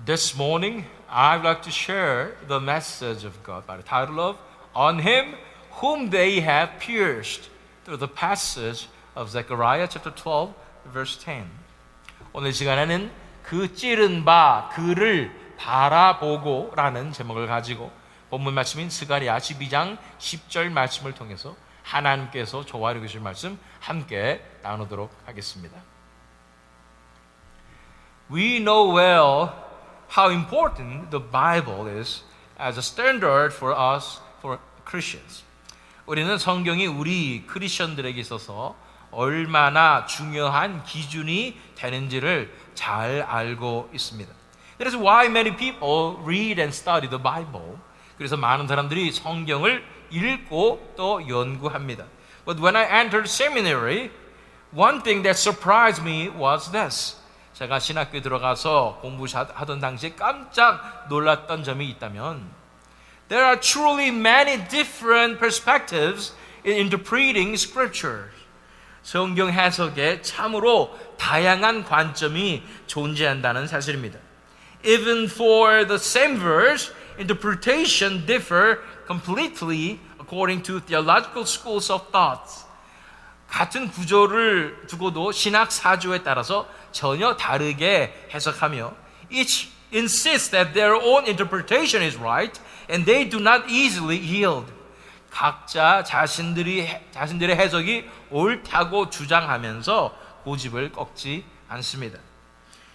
This morning, I'd like to share the message of God by the title of On Him Whom They Have Pierced through the passage of Zechariah chapter 12, verse 10. 오늘 시간에는 그 찌른 바 그를 바라보고 라는 제목을 가지고 본문 말씀인 스가랴 12장 10절 말씀을 통해서 하나님께서 저와 이루실 말씀 함께 나누도록 하겠습니다. We know well how important the Bible is as a standard for us, for Christians. 우리는 성경이 우리 크리스천들에게 있어서 얼마나 중요한 기준이 되는지를 잘 알고 있습니다. That is why many people read and study the Bible. 그래서 많은 사람들이 성경을 읽고 또 연구합니다. But when I entered seminary, one thing that surprised me was this. 제가 신학교에 들어가서 공부하던 당시에 깜짝 놀랐던 점이 있다면 There are truly many different perspectives in interpreting scripture. 성경 해석에 참으로 다양한 관점이 존재한다는 사실입니다. Even for the same verse, interpretation differ completely according to theological schools of thought. 같은 구조를 두고도 신학 사조에 따라서 전혀 다르게 해석하며 each insists that their own interpretation is right and they do not easily yield. 각자 자신들의 해석이 옳다고 주장하면서 고집을 꺾지 않습니다.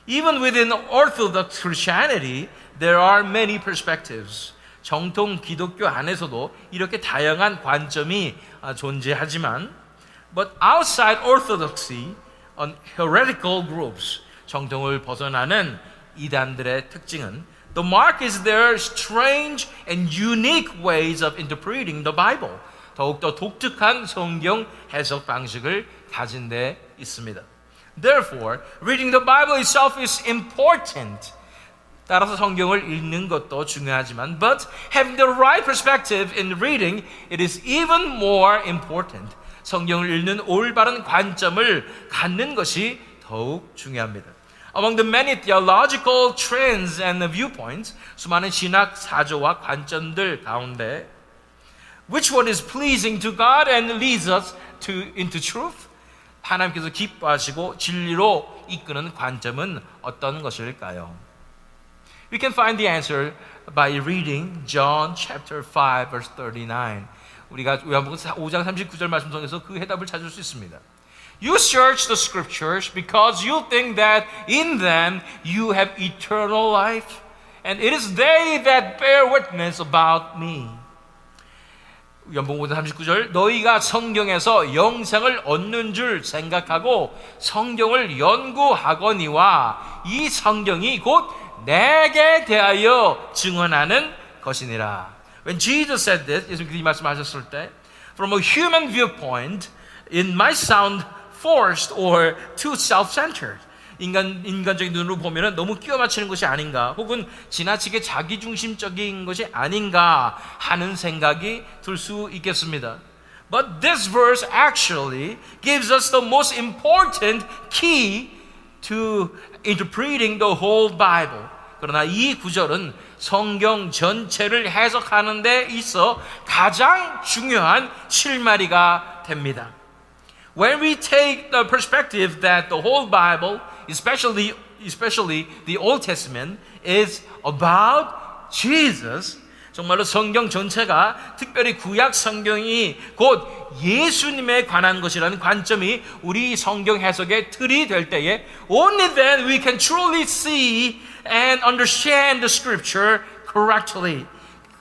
Even within Orthodox Christianity, there are many perspectives. 정통 기독교 안에서도 이렇게 다양한 관점이 존재하지만 But outside orthodoxy, on heretical groups, 정통을 벗어나는 이단들의 특징은 the mark is their strange and unique ways of interpreting the Bible. 더욱더 독특한 성경 해석 방식을 가진 데 있습니다. Therefore, reading the Bible itself is important. 따라서 성경을 읽는 것도 중요하지만 but having the right perspective in reading, it is even more important. 성경을 읽는 올바른 관점을 갖는 것이 더욱 중요합니다. Among the many theological trends and viewpoints, 수많은 신학 사조와 관점들 가운데 which one is pleasing to God and leads us into truth? 하나님께서 기뻐하시고 진리로 이끄는 관점은 어떤 것일까요? We can find the answer by reading John chapter 5 verse 39. 우리가 요한복음 5장 39절 말씀 통해서 그 해답을 찾을 수 있습니다. You search the scriptures because you think that in them you have eternal life, and it is they that bear witness about me. 요한복음 5장 39절 너희가 성경에서 영생을 얻는 줄 생각하고 성경을 연구하거니와 이 성경이 곧 내게 대하여 증언하는 것이니라. When Jesus said this, 예수님이 말씀하셨을 때, from a human viewpoint, it might sound forced or too self-centered. 인간적인 눈으로 보면 너무 끼워 맞추는 것이 아닌가, 혹은 지나치게 자기중심적인 것이 아닌가 하는 생각이 들 수 있겠습니다. But this verse actually gives us the most important key to interpreting the whole Bible. 그러나 이 구절은 성경 전체를 해석하는 데 있어 가장 중요한 실마리가 됩니다. When we take the perspective that the whole Bible, especially the Old Testament, is about Jesus, 정말로 성경 전체가 특별히 구약 성경이 곧 예수님에 관한 것이라는 관점이 우리 성경 해석의 틀이 될 때에 only then we can truly see and understand the scripture correctly.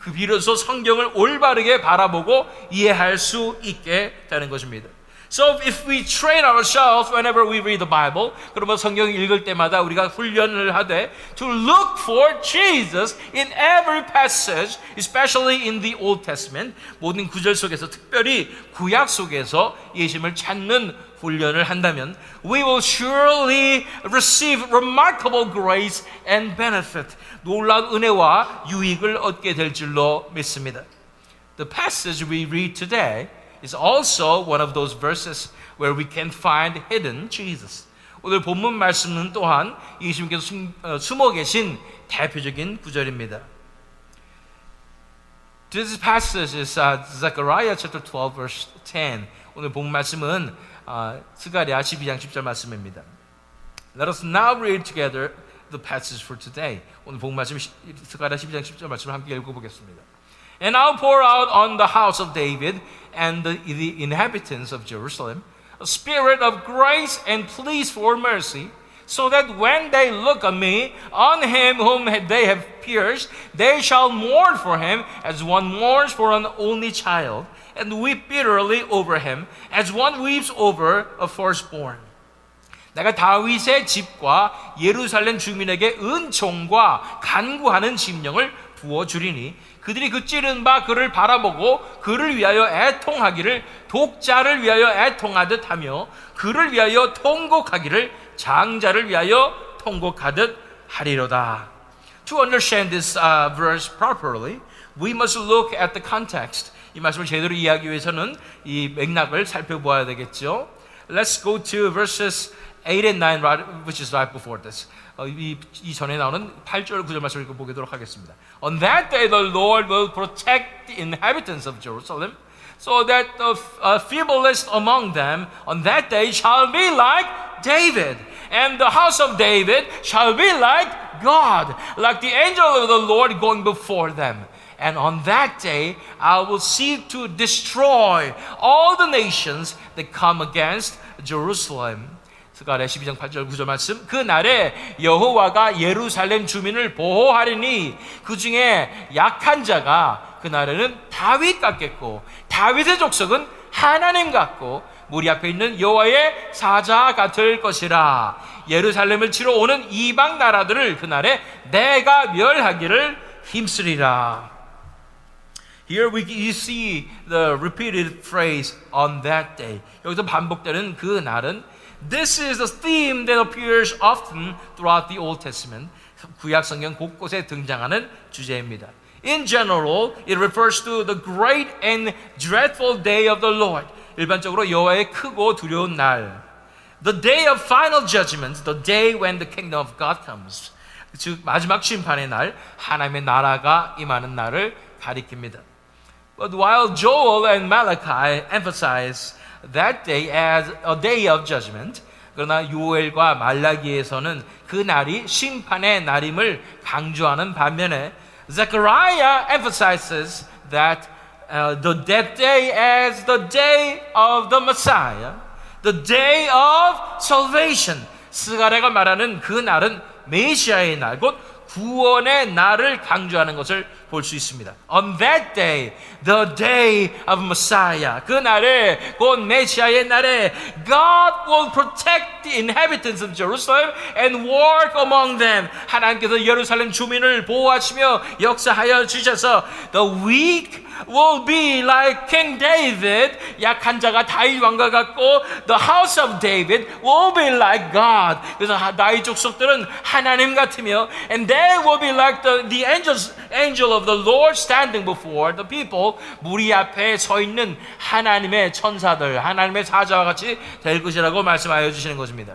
그 비로소 성경을 올바르게 바라보고 이해할 수 있게 되는 것입니다. So if we train ourselves whenever we read the Bible, 그러면 성경을 읽을 때마다 우리가 훈련을 하되 to look for Jesus in every passage, especially in the Old Testament, 모든 구절 속에서 특별히 구약 속에서 예수님을 찾는 훈련을 한다면 we will surely receive remarkable grace and benefit. 놀라운 은혜와 유익을 얻게 될 줄로 믿습니다. The passage we read today is also one of those verses where we can find hidden Jesus. 오늘 본문 말씀은 또한 예수님께서 숨어 계신 대표적인 구절입니다. This passage is Zechariah chapter 12 verse 10. 오늘 본문 말씀은 스가랴 12장 10절 말씀입니다. Let us now read together the passage for today. 오늘 본문 말씀 스가랴 12장 10절 말씀을 함께 읽어보겠습니다. And I'll pour out on the house of David and the inhabitants of Jerusalem a spirit of grace and pleas for mercy, so that when they look on me, on him whom they have pierced, they shall mourn for him as one mourns for an only child, and weep bitterly over him as one weeps over a firstborn. 내가 다윗의 집과 예루살렘 주민에게 은총과 간구하는 심령을 부어주리니 그들이 그 찌른 바 그를 바라보고 그를 위하여 애통하기를 독자를 위하여 애통하듯 하며 그를 위하여 통곡하기를 장자를 위하여 통곡하듯 하리로다. To understand this verse properly, we must look at the context. 이 말씀을 제대로 이해하기 위해서는 이 맥락을 살펴보아야 되겠죠. Let's go to verses 8 and 9, which is right before this. 이 전에 나오는 8절 9절 말씀을 읽어보도록 하겠습니다. On that day the Lord will protect the inhabitants of Jerusalem, so that the feeblest among them on that day shall be like David, and the house of David shall be like God, like the angel of the Lord going before them. And on that day I will seek to destroy all the nations that come against Jerusalem. 스가랴 12장 8절 9절 말씀. 그 날에 여호와가 예루살렘 주민을 보호하리니 그 중에 약한 자가 그 날에는 다윗 같겠고 다윗의 족속은 하나님 같고 무리 앞에 있는 여호와의 사자 같을 것이라. 예루살렘을 치러 오는 이방 나라들을 그 날에 내가 멸하기를 힘쓰리라. Here you see the repeated phrase on that day. 여기서 반복되는 그 날은 This is a theme that appears often throughout the Old Testament. 구약 성경 곳곳에 등장하는 주제입니다. In general, it refers to the great and dreadful day of the Lord. 일반적으로 여호와의 크고 두려운 날. The day of final judgment, the day when the kingdom of God comes. 즉 마지막 심판의 날, 하나님의 나라가 임하는 날을 가리킵니다. But while Joel and Malachi emphasize that day as a day of judgment, 그러나 요엘과 말라기에서는 그 날이 심판의 날임을 강조하는 반면에 Zechariah emphasizes that that day as the day of the Messiah, the day of salvation. 스가랴가 말하는 그 날은 메시아의 날, 곧 구원의 날을 강조하는 것을 볼 수 있습니다. On that day, the day of Messiah. 그 날에, 곧 메시아의 날에 God will protect the inhabitants of Jerusalem and work among them. 하나님께서 예루살렘 주민을 보호하시며 역사하여 주셔서 the weak will be like King David. 약한 자가 다윗 왕과 같고 the house of David will be like God. 그래서 다윗 족속들은 하나님 같으며 and they will be like the angel of the Lord standing before the people. 무리 앞에 서 있는 하나님의 천사들, 하나님의 사자와 같이 될 것이라고 말씀하여 주시는 것입니다.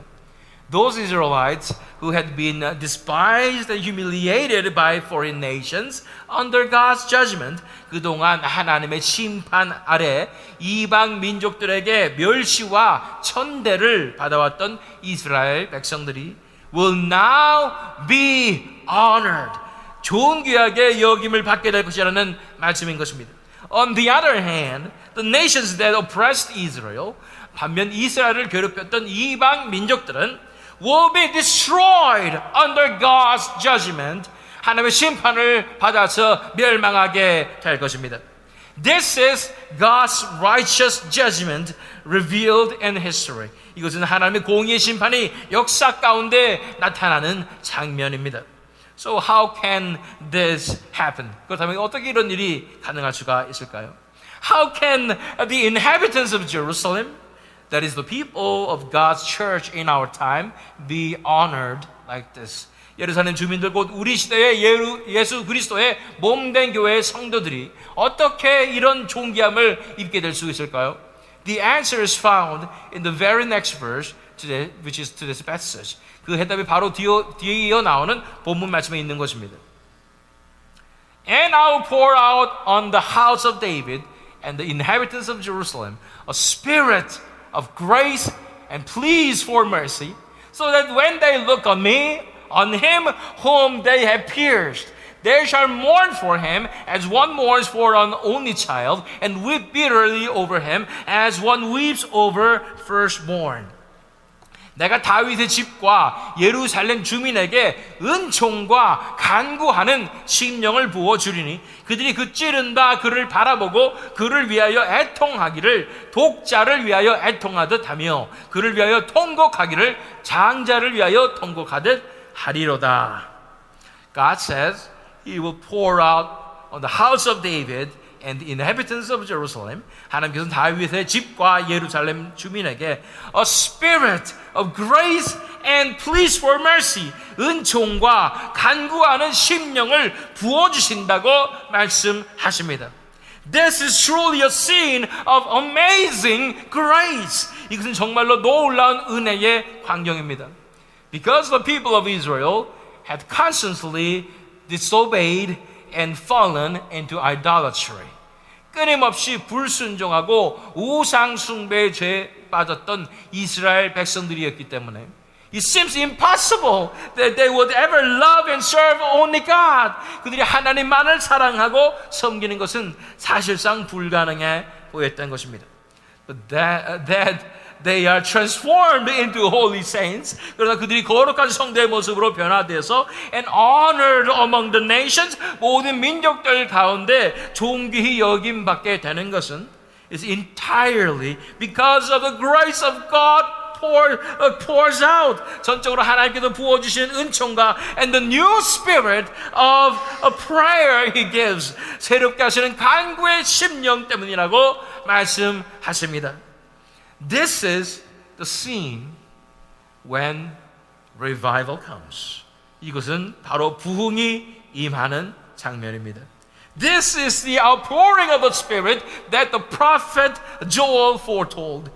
Those Israelites who had been despised and humiliated by foreign nations under God's judgment, 그동안 하나님의 심판 아래 이방 민족들에게 멸시와 천대를 받아왔던 이스라엘 백성들이 will now be honored. 존귀하게 여김을 받게 될 것이라는 말씀인 것입니다. On the other hand, the nations that oppressed Israel, 반면 이스라엘을 괴롭혔던 이방 민족들은 will be destroyed under God's judgment. 하나님의 심판을 받아서 멸망하게 될 것입니다. This is God's righteous judgment revealed in history. 이것은 하나님의 공의의 심판이 역사 가운데 나타나는 장면입니다. So how can this happen? 그렇다면 어떻게 이런 일이 가능할 수가 있을까요? How can the inhabitants of Jerusalem, that is the people of God's church in our time, be honored like this? 예루살렘 주민들 곧 우리 시대의 예수 그리스도의 몸된 교회의 성도들이 어떻게 이런 존귀함을 입게 될 수 있을까요? The answer is found in the very next verse, which is to this passage. 그 해답이 바로 뒤에 이어 나오는 본문 말씀에 있는 것입니다. And I will pour out on the house of David and the inhabitants of Jerusalem a spirit of grace and pleas for mercy, so that when they look on me, on him whom they have pierced, they shall mourn for him as one mourns for an only child, and weep bitterly over him as one weeps over firstborn. 내가 다윗의 집과 예루살렘 주민에게 은총과 간구하는 심령을 부어주리니 그들이 그 찌른 바 그를 바라보고 그를 위하여 애통하기를 독자를 위하여 애통하듯 하며 그를 위하여 통곡하기를 장자를 위하여 통곡하듯 하리로다. God says He will pour out on the house of David and the inhabitants of Jerusalem. 하나님께서는 다윗의 집과 예루살렘 주민에게 a spirit of grace and pleas for mercy, 은총과 간구하는 심령을 부어주신다고 말씀하십니다. This is truly a scene of amazing grace. 이것은 정말로 놀라운 은혜의 광경입니다. Because the people of Israel had constantly disobeyed and fallen into idolatry. 끊임없이 불순종하고 우상 숭배의 죄에 빠졌던 이스라엘 백성들이었기 때문에 It seems impossible that they would ever love and serve only God. 그들이 하나님만을 사랑하고 섬기는 것은 사실상 불가능해 보였던 것입니다. But that they are transformed into holy saints. 그러나 그들이 거룩한 성도의 모습으로 변화되어서 and honored among the nations, 모든 민족들 가운데 존귀히 여김받게 되는 것은 is entirely because of the grace of God pours out. 전적으로 하나님께서 부어주시는 은총과 and the new spirit of a prayer He gives. 새롭게 하시는 간구의 심령 때문이라고 말씀하십니다. This is the scene when revival comes. 이것은 바로 부흥이 임하는 장면입니다. This is the outpouring of the Spirit that the prophet Joel foretold.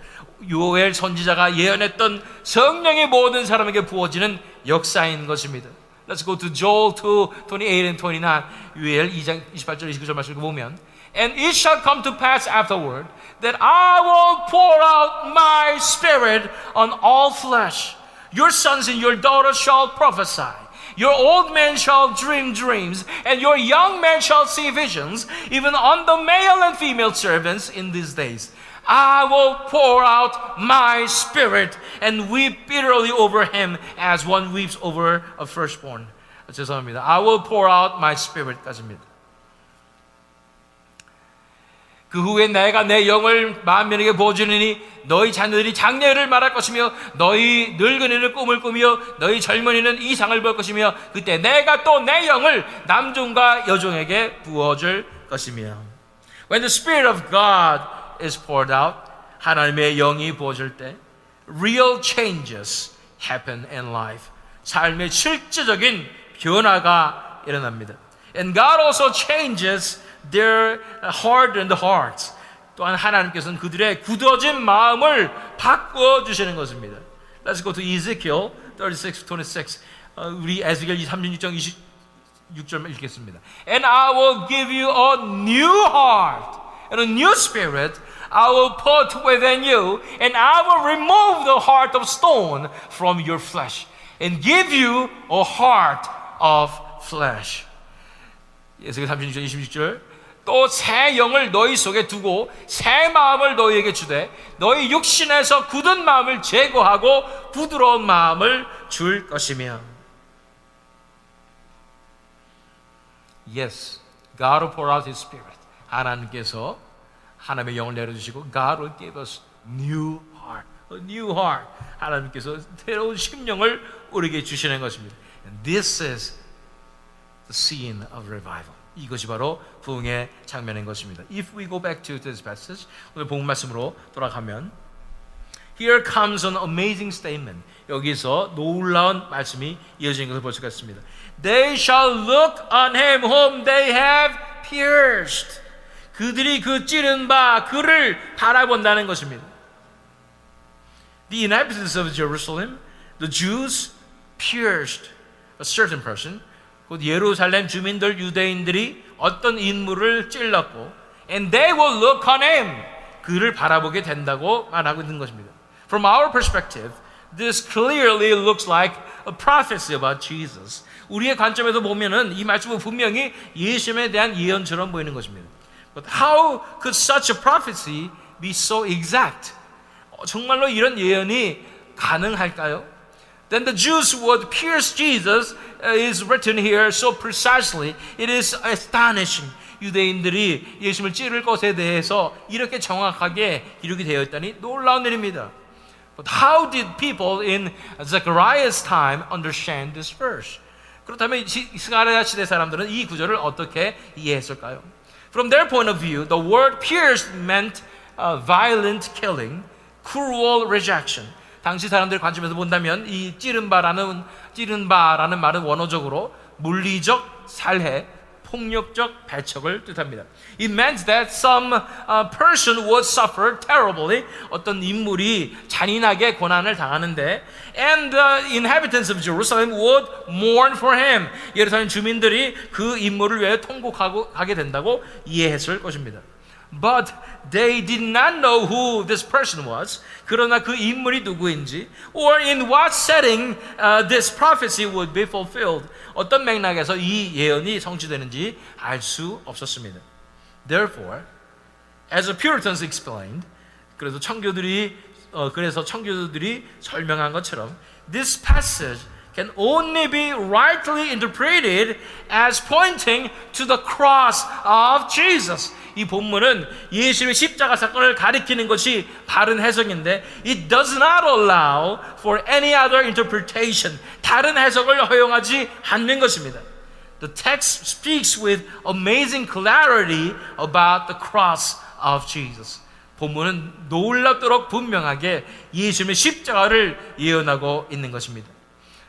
요엘 선지자가 예언했던 성령의 모든 사람에게 부어지는 역사인 것입니다. Let's go to Joel 2:28 and 29. 요엘 2장 28절 29절 말씀을 보면 And it shall come to pass afterward that I will pour out my spirit on all flesh. Your sons and your daughters shall prophesy. Your old men shall dream dreams, and your young men shall see visions, even on the male and female servants in these days. I will pour out my spirit and weep bitterly over him as one weeps over a firstborn. 죄송합니다. I will pour out my spirit까지입니다. 그 후에 내가 내 영을 만민에게 부어주리니 너희 자녀들이 장래를 말할 것이며 너희 늙은이는 꿈을 꾸며 너희 젊은이는 이상을 볼 것이며 그때 내가 또 내 영을 남종과 여종에게 부어줄 것이며 When the Spirit of God is poured out, 하나님의 영이 부어질 때 real changes happen in life. 삶의 실제적인 변화가 일어납니다. And God also changes their hardened hearts. 또한 하나님께서는 그들의 굳어진 마음을 바꾸어 주시는 것입니다. Let's go to Ezekiel 36:26. 우리 에스겔 36장 26절 읽겠습니다. And I will give you a new heart and a new spirit I will put within you, and I will remove the heart of stone from your flesh and give you a heart of flesh. 에스겔 36장 26절 또 새 영을 너희 속에 두고 새 마음을 너희에게 주되 너희 육신에서 굳은 마음을 제거하고 부드러운 마음을 줄 것이며 Yes, God will pour out His Spirit. 하나님께서 하나님의 영을 내려주시고 God will give us new heart, a new heart. 하나님께서 새로운 심령을 우리에게 주시는 것입니다. And this is the scene of revival. 이것이 바로 부흥의 장면인 것입니다. If we go back to this passage, 오늘 본문 말씀으로 돌아가면 Here comes an amazing statement. 여기서 놀라운 말씀이 이어지는 것을 볼 수가 있습니다. They shall look on him whom they have pierced. 그들이 그 찌른 바 그를 바라본다는 것입니다. The inhabitants of Jerusalem, the Jews pierced a certain person. 곧 예루살렘 주민들 유대인들이 어떤 인물을 찔렀고 and they will look on him. 그를 바라보게 된다고 말하고 있는 것입니다. From our perspective, this clearly looks like a prophecy about Jesus. 우리의 관점에서 보면은 이 말씀은 분명히 예수님에 대한 예언처럼 보이는 것입니다. But how could such a prophecy be so exact? 정말로 이런 예언이 가능할까요? Then the Jews would pierce Jesus is written here so precisely. It is astonishing. 유대인들이 예수님을 찌를 것에 대해서 이렇게 정확하게 기록이 되어 있다니 놀라운 일입니다. But how did people in Zechariah's time understand this verse? 그렇다면 스가랴 시대 사람들은 이 구절을 어떻게 이해했을까요? From their point of view, the word pierced meant violent killing, cruel rejection. 당시 사람들 관점에서 본다면 이 찌른 바라는 말은 원어적으로 물리적 살해, 폭력적 배척을 뜻합니다. It meant that some person would suffer terribly. 어떤 인물이 잔인하게 고난을 당하는데, and the inhabitants of Jerusalem would mourn for him. 예루살렘 주민들이 그 인물을 위해 통곡하고 가게 된다고 이해했을 것입니다. But they did not know who this person was. 그러나 그 인물이 누구인지, or in what setting this prophecy would be fulfilled. 어떤 맥락에서 이 예언이 성취되는지 알 수 없었습니다. Therefore, as the Puritans explained, 그래서 청교도들이 설명한 것처럼, this passage can only be rightly interpreted as pointing to the cross of Jesus. 이 본문은 예수님의 십자가 사건을 가리키는 것이 바른 해석인데 it does not allow for any other interpretation. 다른 해석을 허용하지 않는 것입니다. The text speaks with amazing clarity about the cross of Jesus. 본문은 놀랍도록 분명하게 예수님의 십자가를 예언하고 있는 것입니다.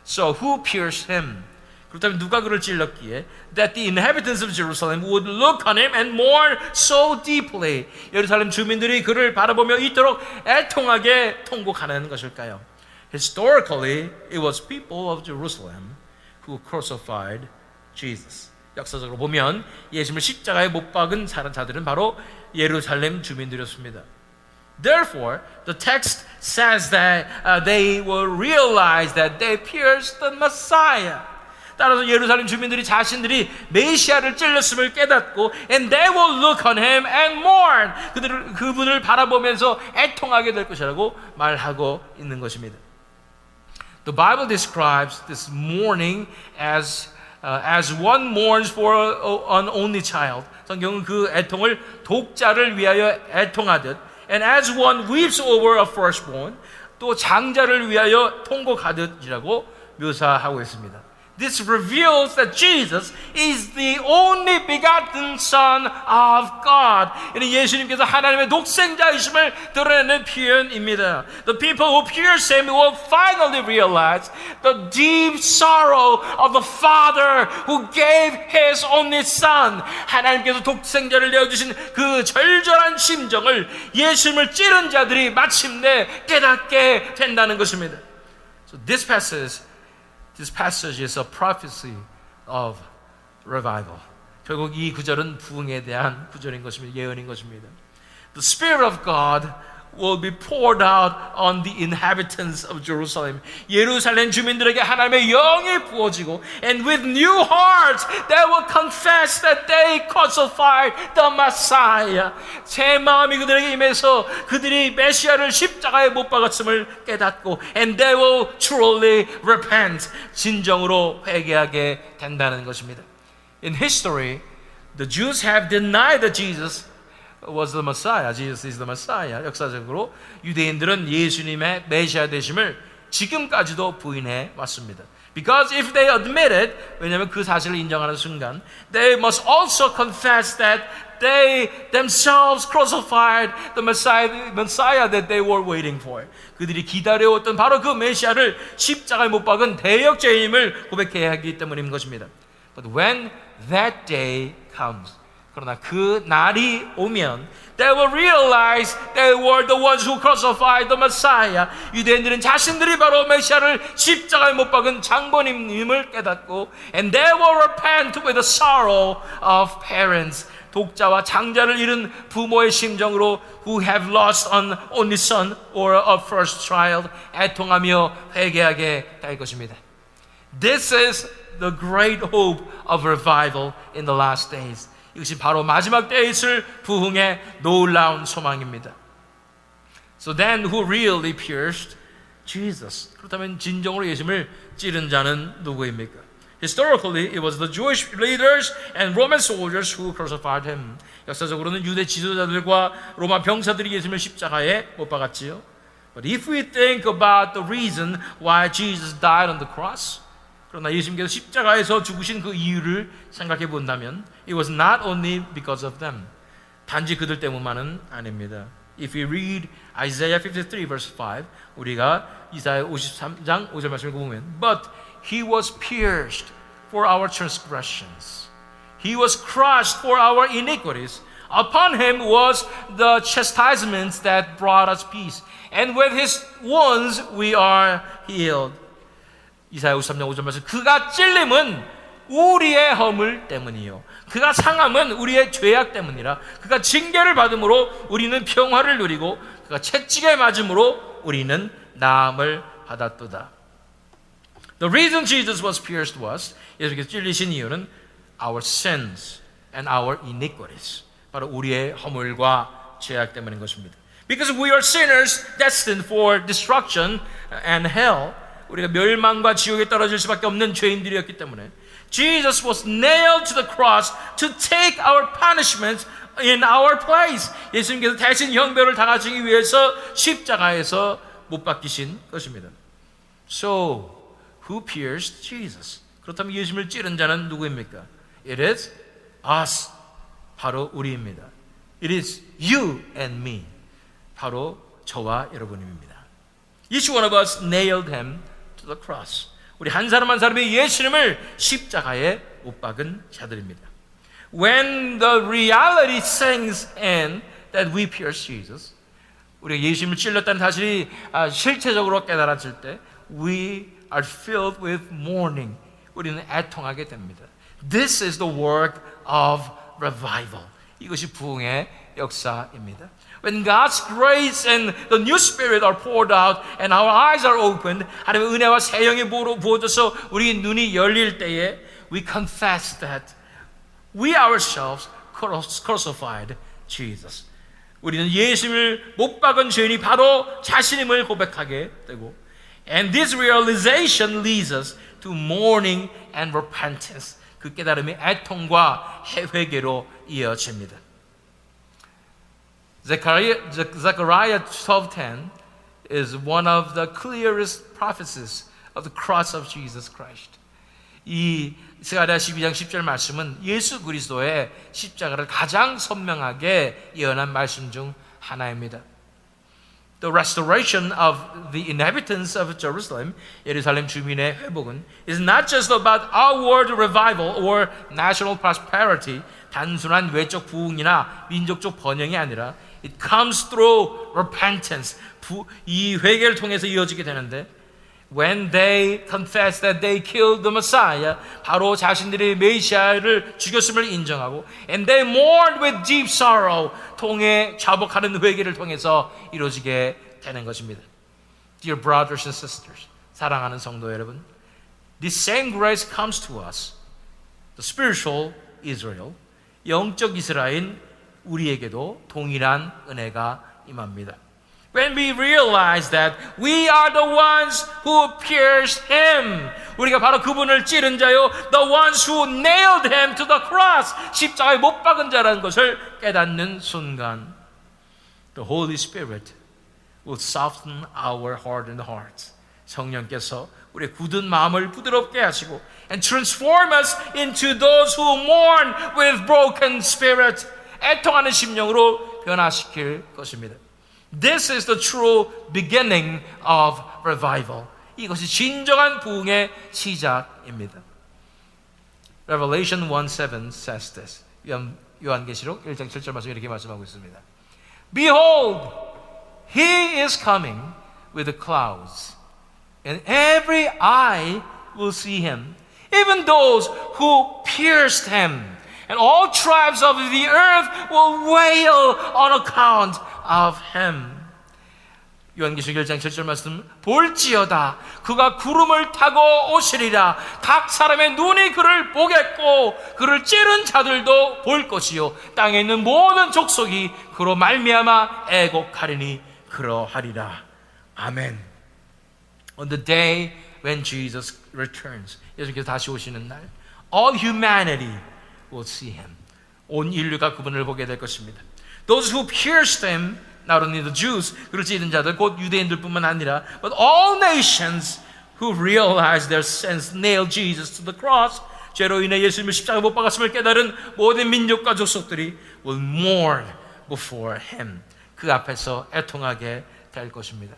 So who pierced him? 그렇다면 누가 그를 찔렀기에 that the inhabitants of Jerusalem would look on him and mourn so deeply. 예루살렘 주민들이 그를 바라보며 이토록 애통하게 통곡하는 것일까요? Historically, it was people of Jerusalem who crucified Jesus. 역사적으로 보면 예수님을 십자가에 못 박은 자들은 바로 예루살렘 주민들이었습니다. Therefore, the text says that they will realize that they pierced the Messiah. 따라서 예루살렘 주민들이 자신들이 메시아를 찔렸음을 깨닫고 and they will look on him and mourn. 그분을 바라보면서 애통하게 될 것이라고 말하고 있는 것입니다. The Bible describes this mourning as one mourns for an only child. 성경은 그 애통을 독자를 위하여 애통하듯 and as one weeps over a firstborn, 또 장자를 위하여 통곡하듯이라고 묘사하고 있습니다. This reveals that Jesus is the only begotten Son of God. 이는 예수님께서 하나님의 독생자이심을 드러내는 표현입니다. The people who pierce him will finally realize the deep sorrow of the Father who gave his only Son. 하나님께서 독생자를 내어주신 그 절절한 심정을 예수님을 찌른 자들이 마침내 깨닫게 된다는 것입니다. So this passage is a prophecy of revival. 결국 이 구절은 부흥에 대한 구절인 것입니다. 예언인 것입니다. The Spirit of God will be poured out on the inhabitants of Jerusalem. 예루살렘 주민들에게 하나님의 영이 부어지고 and with new hearts they will confess that they crucified the Messiah. 새 마음이 그들에게 임해서 그들이 메시아를 십자가에 못 박았음을 깨닫고 and they will truly repent. 진정으로 회개하게 된다는 것입니다. In history, the Jews have denied that Jesus was the Messiah. Jesus is the Messiah. 역사적으로 유대인들은 예수님의 메시아 되심을 지금까지도 부인해 왔습니다. Because if they admit it, 왜냐하면 그 사실을 인정하는 순간, they must also confess that they themselves crucified the Messiah that they were waiting for. 그들이 기다려왔던 바로 그 메시아를 십자가에 못 박은 대역죄임을 고백해야 하기 때문인 것입니다. But when that day comes, 그러나 그 날이 오면 they will realize they were the ones who crucified the Messiah. 유대인들은 자신들이 바로 메시아를 십자가에 못 박은 장본인임을 깨닫고 and they will repent with the sorrow of parents. 독자와 장자를 잃은 부모의 심정으로 who have lost an only son or a first child 애통하며 회개하게 될 것입니다. This is the great hope of revival in the last days. 이것이 바로 마지막 때에 있을 부흥의 놀라운 소망입니다. So then who really pierced Jesus? 그렇다면 진정으로 예수님을 찌른 자는 누구입니까? Historically, it was the Jewish leaders and Roman soldiers who crucified him. 역사적으로는 유대 지도자들과 로마 병사들이 예수님을 십자가에 못 박았지요. But if we think about the reason why Jesus died on the cross, 그러나 예수님께서 십자가에서 죽으신 그 이유를 생각해 본다면 it was not only because of them. 단지 그들 때문만은 아닙니다. If we read Isaiah 53 verse 5, 우리가 이사야 53장 5절 말씀을 보면 But he was pierced for our transgressions. He was crushed for our iniquities. Upon him was the chastisement that brought us peace. And with his wounds we are healed. 이사야 53장 5절 말씀 그가 찔림은 우리의 허물 때문이요 그가 상함은 우리의 죄악 때문이라 그가 징계를 받음으로 우리는 평화를 누리고 그가 채찍에 맞음으로 우리는 나음을 받았도다. The reason Jesus was pierced was 예수께서 찔리신 이유는 our sins and our iniquities 바로 우리의 허물과 죄악 때문인 것입니다. Because we are sinners destined for destruction and hell 우리가 멸망과 지옥에 떨어질 수밖에 없는 죄인들이었기 때문에 Jesus was nailed to the cross to take our punishment in our place. 예수님께서 대신 형벌을 당하시기 위해서 십자가에서 못 박히신 것입니다. So, who pierced Jesus? 그렇다면 예수님을 찌른 자는 누구입니까? It is us. 바로 우리입니다. It is you and me. 바로 저와 여러분입니다. Each one of us nailed him to the cross. 우리 한 사람 한 사람이 예수님을 십자가에 못 박은 자들입니다. When the reality sinks in that we pierced Jesus, 우리가 예수님을 찔렀다는 사실이 실체적으로 깨달아질 때, we are filled with mourning. 우리는 애통하게 됩니다. This is the work of revival. 이것이 부흥의 역사입니다. When God's grace and the new spirit are poured out and our eyes are opened, 하나님의 은혜와 새 영이 부어져서 우리 눈이 열릴 때에 we confess that we ourselves crucified Jesus. 우리는 예수님을 못 박은 죄인이 바로 자신임을 고백하게 되고 and this realization leads us to mourning and repentance. 그 깨달음이 애통과 회개로 이어집니다. Zechariah 12:10 is one of the clearest prophecies of the cross of Jesus Christ. 이 스가랴 12장 10절 말씀은 예수 그리스도의 십자가를 가장 선명하게 예언한 말씀 중 하나입니다. The restoration of the inhabitants of Jerusalem, 예루살렘 주민의 회복은 is not just about outward revival or national prosperity, 단순한 외적 부흥이나 민족적 번영이 아니라 it comes through repentance. 이 회개를 통해서 이어지게 되는데 when they confess that they killed the Messiah, 바로 자신들이 메시아를 죽였음을 인정하고 and they mourned with deep sorrow, 통해 자복하는 회개를 통해서 이루어지게 되는 것입니다. Dear brothers and sisters, 사랑하는 성도 여러분, this same grace comes to us, the spiritual Israel, 영적 이스라엘 우리에게도 동일한 은혜가 임합니다. When we realize that we are the ones who pierced him, 우리가 바로 그분을 찌른 자요, the ones who nailed him to the cross, 십자가에 못 박은 자라는 것을 깨닫는 순간, the Holy Spirit will soften our hardened hearts. 성령께서 우리의 굳은 마음을 부드럽게 하시고 and transform us into those who mourn with broken spirit. 애통하는 심령으로 변화시킬 것입니다. This is the true beginning of revival. 이것이 진정한 부흥의 시작입니다. Revelation 1:7 says this. 요한계시록 1장 7절 말씀 이렇게 말씀하고 있습니다. Behold, he is coming with the clouds, and every eye will see him, even those who pierced him, and all tribes of the earth will wail on account of him. 요한계시록 1장 7절 말씀, 볼지어다 그가 구름을 타고 오시리라. 각 사람의 눈이 그를 보겠고 그를 찌른 자들도 볼 것이요 땅에 있는 모든 족속이 그로 말미암아 애곡하리니 그러하리라. 아멘. On the day when Jesus returns, 예수께서 다시 오시는 날, all humanity will see him. 온 인류가 그분을 보게 될 것입니다. Those who pierced him, not only the Jews, 그를 찌른 자들, 곧 유대인들뿐만 아니라, but all nations who realize their sins nailed Jesus to the cross. 죄로 인해 예수님을 십자가에 못 박았음을 깨달은 모든 민족과 족속들이 will mourn before him. 그 앞에서 애통하게 될 것입니다.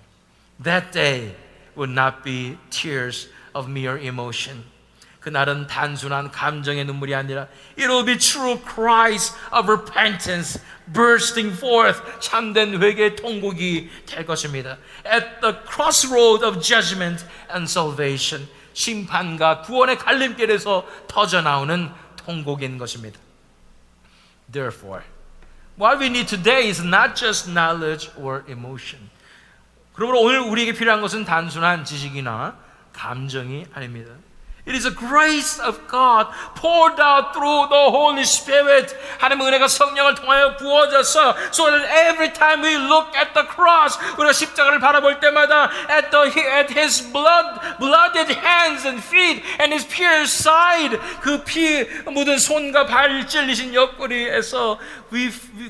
That day will not be tears of mere emotion. 그날은 단순한 감정의 눈물이 아니라 it will be true cries of repentance bursting forth. 참된 회개의 통곡이 될 것입니다. At the crossroad of judgment and salvation. 심판과 구원의 갈림길에서 터져나오는 통곡인 것입니다. Therefore, what we need today is not just knowledge or emotion. 그러므로 오늘 우리에게 필요한 것은 단순한 지식이나 감정이 아닙니다. It is a grace of God poured out through the Holy Spirit. 하나님의 은혜가 성령을 통하여 부어져서 so that every time we look at the cross, 우리가 십자가를 바라볼 때마다 at His blooded hands and feet and His pierced side, 그 피 묻은 손과 발 찔리신 옆구리에서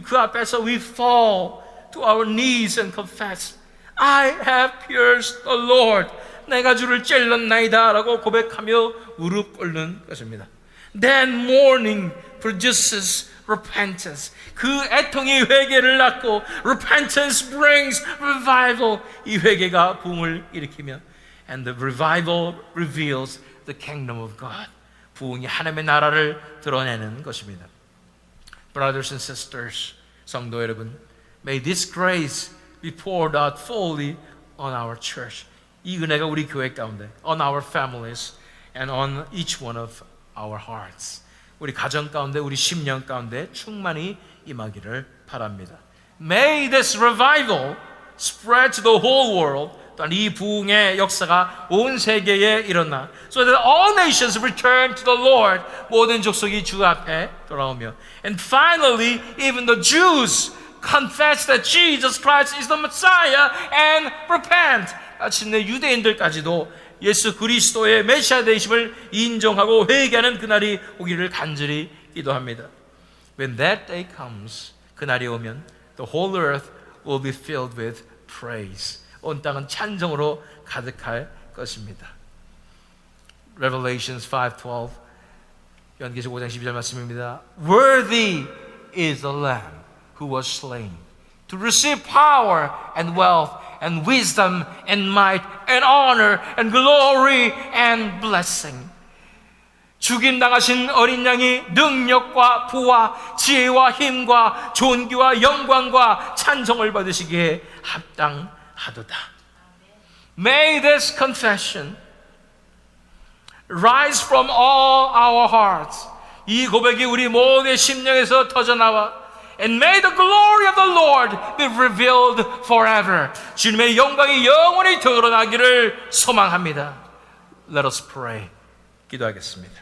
그 앞에서 we fall to our knees and confess, I have pierced the Lord. 내가 주를 찔렀나이다 라고 고백하며 무릎 꿇는 것입니다. Then mourning produces repentance. 그 애통이 회개를 낳고 repentance brings revival. 이 회개가 부흥을 일으키며 and the revival reveals the kingdom of God. 부흥이 하나님의 나라를 드러내는 것입니다. Brothers and sisters, 성도 여러분, may this grace be poured out fully on our church. 이 은혜가 우리 교회 가운데, on our families and on each one of our hearts. 우리 가정 가운데, 우리 심령 가운데 충만히 임하기를 바랍니다. May this revival spread to the whole world. 또한 이 부흥의 역사가 온 세계에 일어나, so that all nations return to the Lord. 모든 족속이 주 앞에 돌아오며, and finally, even the Jews confess that Jesus Christ is the Messiah and repent. 마침내 유대인들까지도 예수 그리스도의 메시아 되심을 인정하고 회개하는 그날이 오기를 간절히 기도합니다. When that day comes, 그날이 오면 the whole earth will be filled with praise. 온 땅은 찬송으로 가득할 것입니다. Revelations 5:12, 요한계시록 5장 12절 말씀입니다. Worthy is the Lamb who was slain to receive power and wealth and wisdom and might and honor and glory and blessing. 죽임당하신 어린 양이 능력과 부와 지혜와 힘과 존귀와 영광과 찬송을 받으시기에 합당하도다. May this confession rise from all our hearts. 이 고백이 우리 모두의 심령에서 터져나와 And may the glory of the Lord be revealed forever. 주님의 영광이 영원히 드러나기를 소망합니다. Let us pray. 기도하겠습니다.